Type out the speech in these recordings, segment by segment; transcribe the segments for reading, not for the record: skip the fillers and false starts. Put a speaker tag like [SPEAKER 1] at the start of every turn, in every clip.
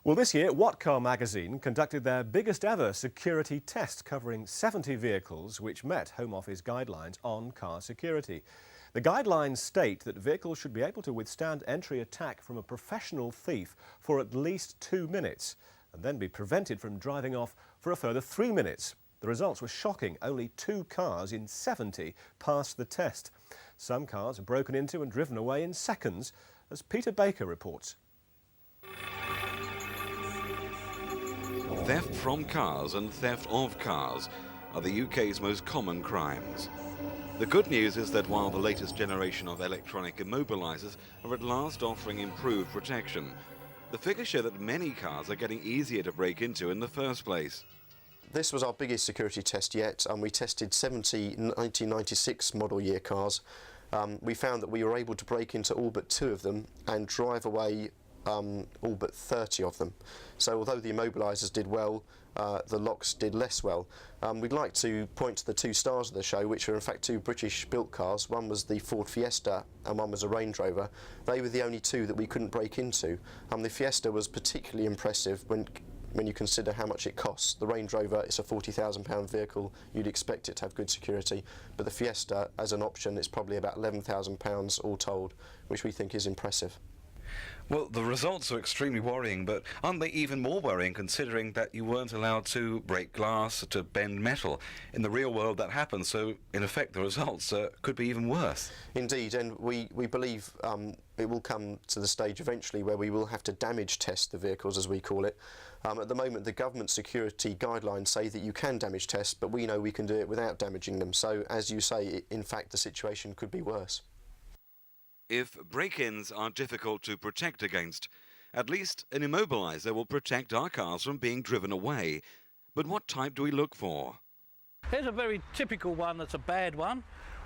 [SPEAKER 1] Well, this year, What Car magazine conducted their biggest ever security test covering 70 vehicles which met Home Office guidelines on car security. The guidelines state that vehicles should be able to withstand entry attack from a professional thief for at least 2 minutes and then be prevented from driving off for a further 3 minutes. The results were shocking. Only 2 cars in 70 passed the test. Some cars are broken into and driven away in seconds, as Peter Baker reports.
[SPEAKER 2] Theft from cars and theft of cars are the UK's most common crimes. The good news is that while the latest generation of electronic immobilizers are at last offering improved protection, the figures show that many cars are getting easier to break into in the first place.
[SPEAKER 3] This was our biggest security test yet, and we tested 70 1996 model year cars. We found that we were able to break into all but 2 of them and drive away all but 30 of them. So although the immobilizers did well, the locks did less well. We'd like to point to the 2 stars of the show, which are in fact 2 British built cars. One was the Ford Fiesta and one was a Range Rover. They were the only 2 that we couldn't break into. The Fiesta was particularly impressive when you consider how much it costs. The Range Rover is a £40,000 vehicle. You'd expect it to have good security, but the Fiesta as an option is probably about £11,000 all told, which we think is impressive.
[SPEAKER 4] Well, the results are extremely worrying, but aren't they even more worrying considering that you weren't allowed to break glass, to bend metal? In the real world that happens, so in effect the results could be even worse.
[SPEAKER 3] Indeed, and we believe it will come to the stage eventually where we will have to damage test the vehicles, as we call it. At the moment, the government security guidelines say that you can damage test, but we know we can do it without damaging them. So, as you say, in fact, the situation could be worse.
[SPEAKER 2] If break-ins are difficult to protect against, at least an immobilizer will protect our cars from being driven away. But what type do we look for?
[SPEAKER 5] Here's a very typical one that's a bad one,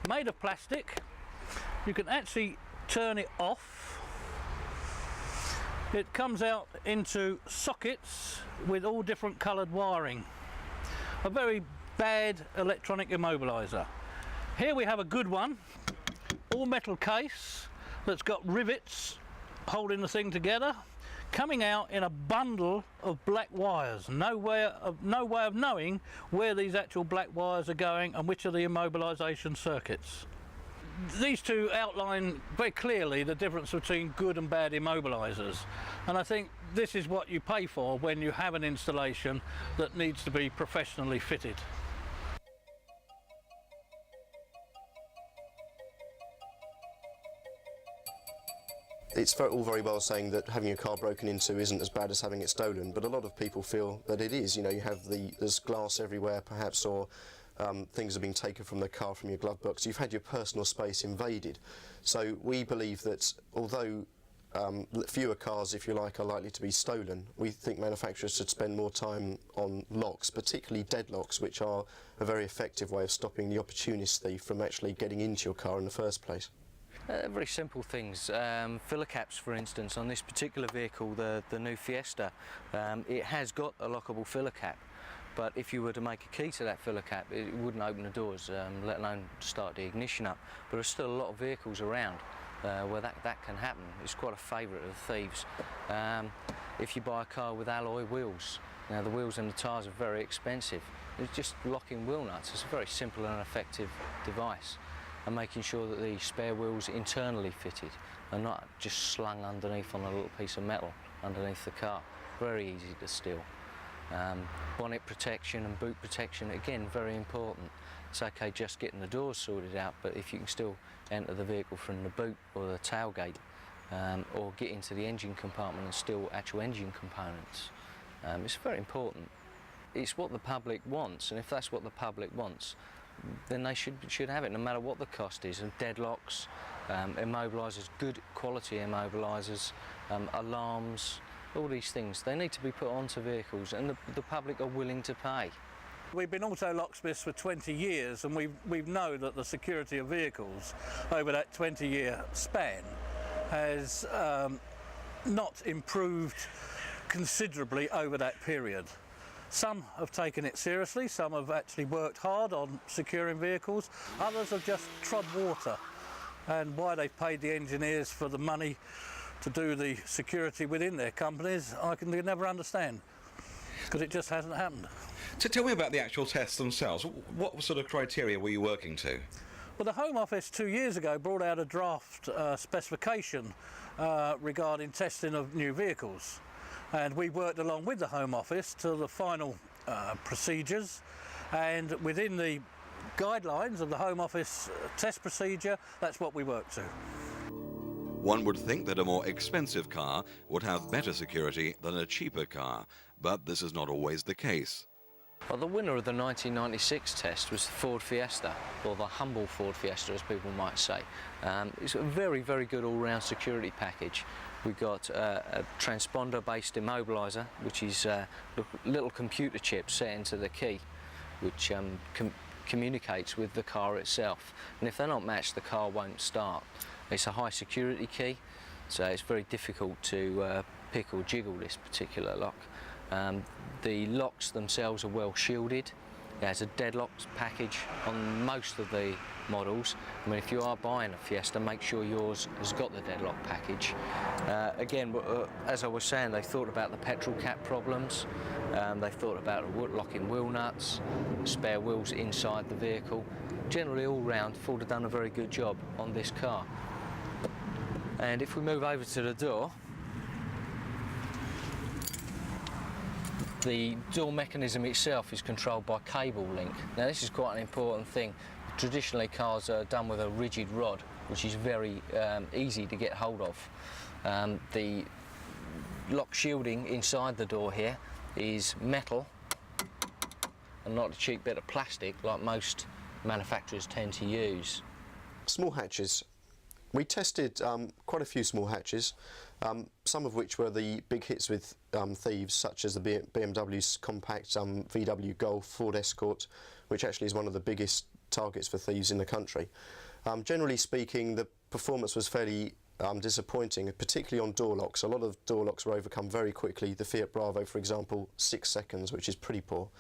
[SPEAKER 5] made of plastic. You can actually turn it off. It comes out into sockets with all different coloured wiring. A very bad electronic immobilizer. Here we have a good one, all metal case that's got rivets holding the thing together, coming out in a bundle of black wires. No way of knowing where these actual black wires are going and which are the immobilisation circuits. These 2 outline very clearly the difference between good and bad immobilisers, and I think this is what you pay for when you have an installation that needs to be professionally fitted.
[SPEAKER 3] It's all very well saying that having your car broken into isn't as bad as having it stolen, but a lot of people feel that it is. You know, you have there's glass everywhere perhaps, or things are being taken from the car, from your glove box. You've had your personal space invaded. So we believe that although fewer cars, if you like, are likely to be stolen, we think manufacturers should spend more time on locks, particularly deadlocks, which are a very effective way of stopping the opportunist thief from actually getting into your car in the first place.
[SPEAKER 6] Very simple things. Filler caps, for instance, on this particular vehicle, the new Fiesta, it has got a lockable filler cap, but if you were to make a key to that filler cap, it wouldn't open the doors, let alone start the ignition up. But there's still a lot of vehicles around where that can happen. It's quite a favourite of the thieves. If you buy a car with alloy wheels, now the wheels and the tyres are very expensive. It's just locking wheel nuts. It's a very simple and effective device. And making sure that the spare wheels are internally fitted and not just slung underneath on a little piece of metal underneath the car. Very easy to steal. Bonnet protection and boot protection, again, very important. It's okay just getting the doors sorted out, but if you can still enter the vehicle from the boot or the tailgate, or get into the engine compartment and steal actual engine components, it's very important. It's what the public wants, and if that's what the public wants, then they should have it, no matter what the cost is. And deadlocks, immobilisers, good quality immobilisers, alarms, all these things, they need to be put onto vehicles, and the public are willing to pay.
[SPEAKER 5] We've been auto locksmiths for 20 years, and we know that the security of vehicles over that 20-year span has not improved considerably over that period. Some have taken it seriously, some have actually worked hard on securing vehicles, others have just trod water. And why they've paid the engineers for the money to do the security within their companies, I can never understand, because it just hasn't happened.
[SPEAKER 4] So tell me about the actual tests themselves. What sort of criteria were you working to?
[SPEAKER 5] Well, the Home Office 2 years ago brought out a draft specification regarding testing of new vehicles, and we worked along with the Home Office to the final procedures, and within the guidelines of the Home Office test procedure, that's what we worked to.
[SPEAKER 2] One would think that a more expensive car would have better security than a cheaper car, but this is not always the case.
[SPEAKER 6] Well, the winner of the 1996 test was the Ford Fiesta, or the humble Ford Fiesta as people might say. It's a very, very good all-round security package. We've got a transponder-based immobilizer, which is a little computer chip set into the key, which communicates with the car itself. And if they're not matched, the car won't start. It's a high security key, so it's very difficult to pick or jiggle this particular lock. The locks themselves are well shielded. There's a deadlock package on most of the models. I mean, if you are buying a Fiesta, make sure yours has got the deadlock package. Again, as I was saying, they thought about the petrol cap problems. They thought about locking wheel nuts, spare wheels inside the vehicle. Generally, all round, Ford have done a very good job on this car. And if we move over to the door, the door mechanism itself is controlled by cable link. Now this is quite an important thing. Traditionally cars are done with a rigid rod, which is very easy to get hold of. The lock shielding inside the door here is metal and not a cheap bit of plastic like most manufacturers tend to use.
[SPEAKER 3] Small hatches. We tested quite a few small hatches, some of which were the big hits with thieves, such as the BMW's compact VW Golf, Ford Escort, which actually is one of the biggest targets for thieves in the country. Generally speaking, the performance was fairly disappointing, particularly on door locks. A lot of door locks were overcome very quickly. The Fiat Bravo, for example, 6 seconds, which is pretty poor.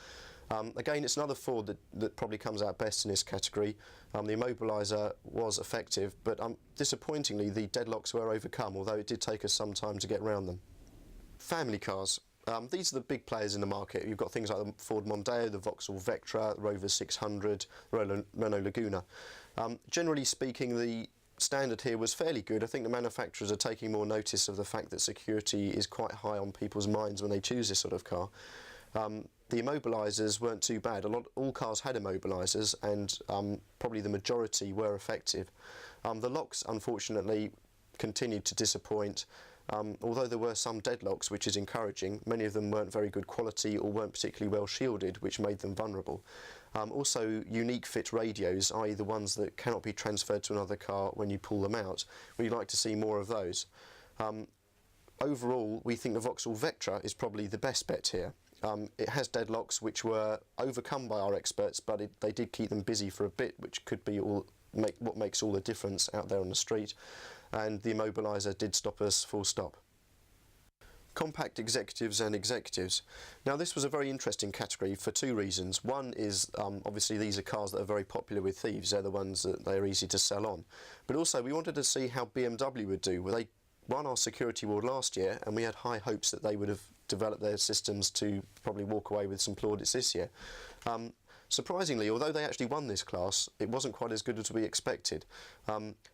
[SPEAKER 3] Again, it's another Ford that probably comes out best in this category. The Immobilizer was effective, but disappointingly the deadlocks were overcome, although it did take us some time to get around them. Family cars. These are the big players in the market. You've got things like the Ford Mondeo, the Vauxhall Vectra, Rover 600, Renault Laguna. Generally speaking, the standard here was fairly good. I think the manufacturers are taking more notice of the fact that security is quite high on people's minds when they choose this sort of car. The immobilizers weren't too bad. All cars had immobilizers, and probably the majority were effective. The locks, unfortunately, continued to disappoint. Although there were some deadlocks, which is encouraging, many of them weren't very good quality or weren't particularly well shielded, which made them vulnerable. Also, unique fit radios, i.e. the ones that cannot be transferred to another car when you pull them out. We'd like to see more of those. Overall, we think the Vauxhall Vectra is probably the best bet here. It has deadlocks which were overcome by our experts, but they did keep them busy for a bit, which could be what makes all the difference out there on the street. And the Immobilizer did stop us full stop. Compact executives and executives. Now this was a very interesting category for two reasons. One is obviously these are cars that are very popular with thieves. They're the ones that they're easy to sell on. But also we wanted to see how BMW would do. Well, they won our security award last year, and we had high hopes that they would have developed their systems to probably walk away with some plaudits this year. Surprisingly, although they actually won this class, it wasn't quite as good as we expected.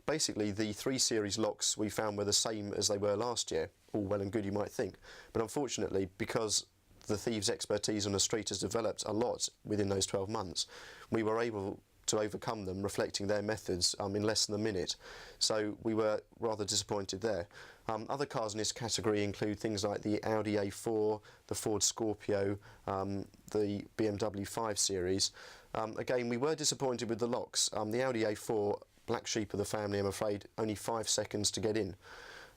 [SPEAKER 3] Basically, the 3 Series locks we found were the same as they were last year. All well and good, you might think. But unfortunately, because the thieves' expertise on the street has developed a lot within those 12 months, we were able to overcome them, reflecting their methods in less than a minute. So we were rather disappointed there. Other cars in this category include things like the Audi A4, the Ford Scorpio, the BMW 5 Series. Again, we were disappointed with the locks. The Audi A4, black sheep of the family, I'm afraid, only 5 seconds to get in.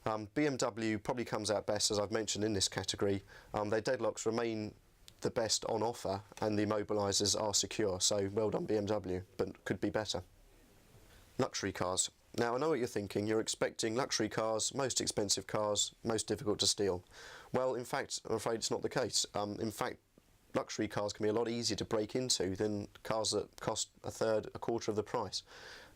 [SPEAKER 3] BMW probably comes out best, as I've mentioned, in this category. Their deadlocks remain the best on offer, and the immobilizers are secure, so well done BMW, but could be better. Luxury cars. Now I know what you're thinking. You're expecting luxury cars, most expensive cars, most difficult to steal. Well, in fact, I'm afraid it's not the case. In fact, luxury cars can be a lot easier to break into than cars that cost a third, a quarter of the price.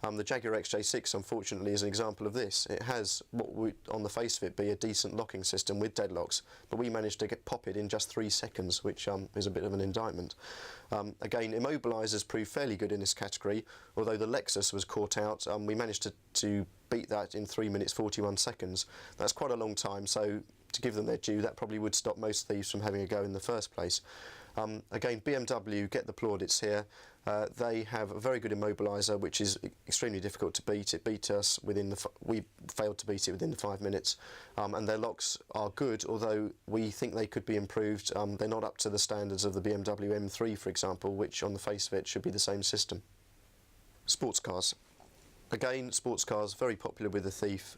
[SPEAKER 3] The Jaguar XJ6 unfortunately is an example of this. It has what would on the face of it be a decent locking system with deadlocks, but we managed to pop it in just 3 seconds, which is a bit of an indictment. Again, Immobilizers proved fairly good in this category, although the Lexus was caught out. We managed to beat that in 3 minutes 41 seconds. That's quite a long time, so to give them their due, that probably would stop most thieves from having a go in the first place. Again, BMW get the plaudits here. They have a very good Immobilizer, which is extremely difficult to beat. It beat us we failed to beat it within the 5 minutes. And their locks are good, although we think they could be improved. They're not up to the standards of the BMW M3, for example, which on the face of it should be the same system. Sports cars. Again, sports cars, very popular with the thief.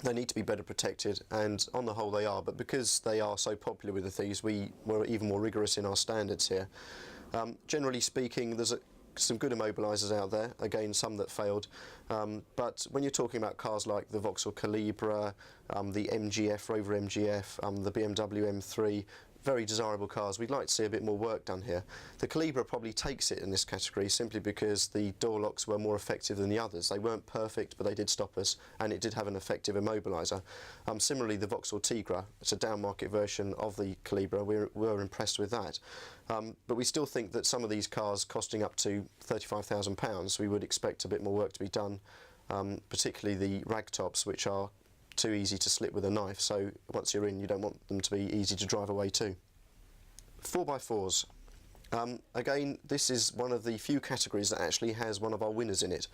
[SPEAKER 3] They need to be better protected, and on the whole they are, but because they are so popular with the thieves, we were even more rigorous in our standards here. Generally speaking, there's some good Immobilizers out there, again some that failed, but when you're talking about cars like the Vauxhall Calibra, the MGF, Rover MGF, the BMW M3, very desirable cars, we'd like to see a bit more work done here. The Calibra probably takes it in this category simply because the door locks were more effective than the others. They weren't perfect, but they did stop us, and it did have an effective Immobilizer. Similarly, the Vauxhall Tigra, it's a down-market version of the Calibra, we were impressed with that. But we still think that some of these cars costing up to £35,000, we would expect a bit more work to be done, particularly the ragtops, which are too easy to slit with a knife, so once you're in you don't want them to be easy to drive away too. 4x4s. Again, this is one of the few categories that actually has one of our winners in it.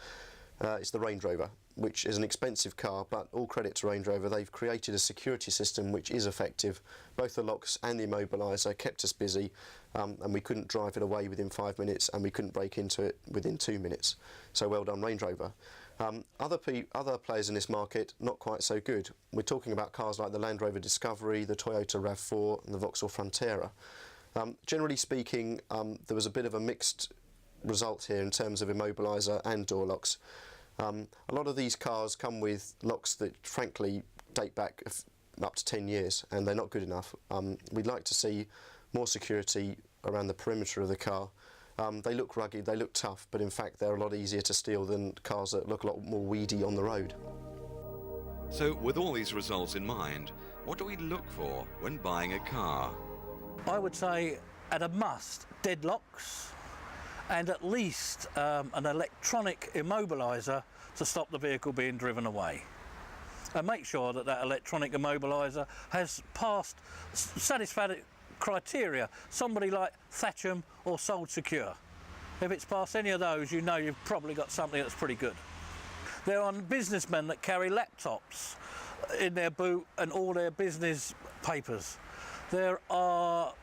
[SPEAKER 3] It's the Range Rover, which is an expensive car, but all credit to Range Rover. They've created a security system which is effective. Both the locks and the Immobilizer kept us busy, and we couldn't drive it away within 5 minutes, and we couldn't break into it within 2 minutes. So well done, Range Rover. Other players in this market, not quite so good. We're talking about cars like the Land Rover Discovery, the Toyota RAV4 and the Vauxhall Frontera. Generally speaking, there was a bit of a mixed result here in terms of Immobilizer and door locks. A lot of these cars come with locks that frankly date back up to 10 years, and they're not good enough. We'd like to see more security around the perimeter of the car. They look rugged, they look tough, but in fact they're a lot easier to steal than cars that look a lot more weedy on the road.
[SPEAKER 2] So with all these results in mind, what do we look for when buying a car?
[SPEAKER 5] I would say at a must, deadlocks, and at least an electronic Immobilizer to stop the vehicle being driven away. And make sure that that electronic Immobilizer has passed satisfactory criteria, somebody like Thatcham or Sold Secure. If it's past any of those, you know you've probably got something that's pretty good. There are businessmen that carry laptops in their boot and all their business papers. There are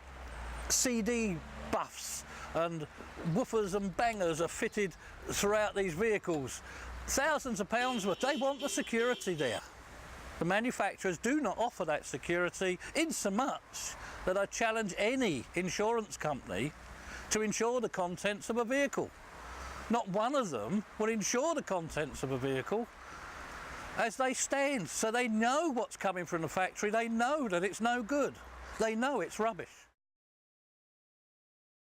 [SPEAKER 5] CD buffs and woofers and bangers are fitted throughout these vehicles. Thousands of pounds worth. They want the security there. The manufacturers do not offer that security, insomuch that I challenge any insurance company to insure the contents of a vehicle. Not one of them will insure the contents of a vehicle as they stand, so they know what's coming from the factory, they know that it's no good, they know it's rubbish.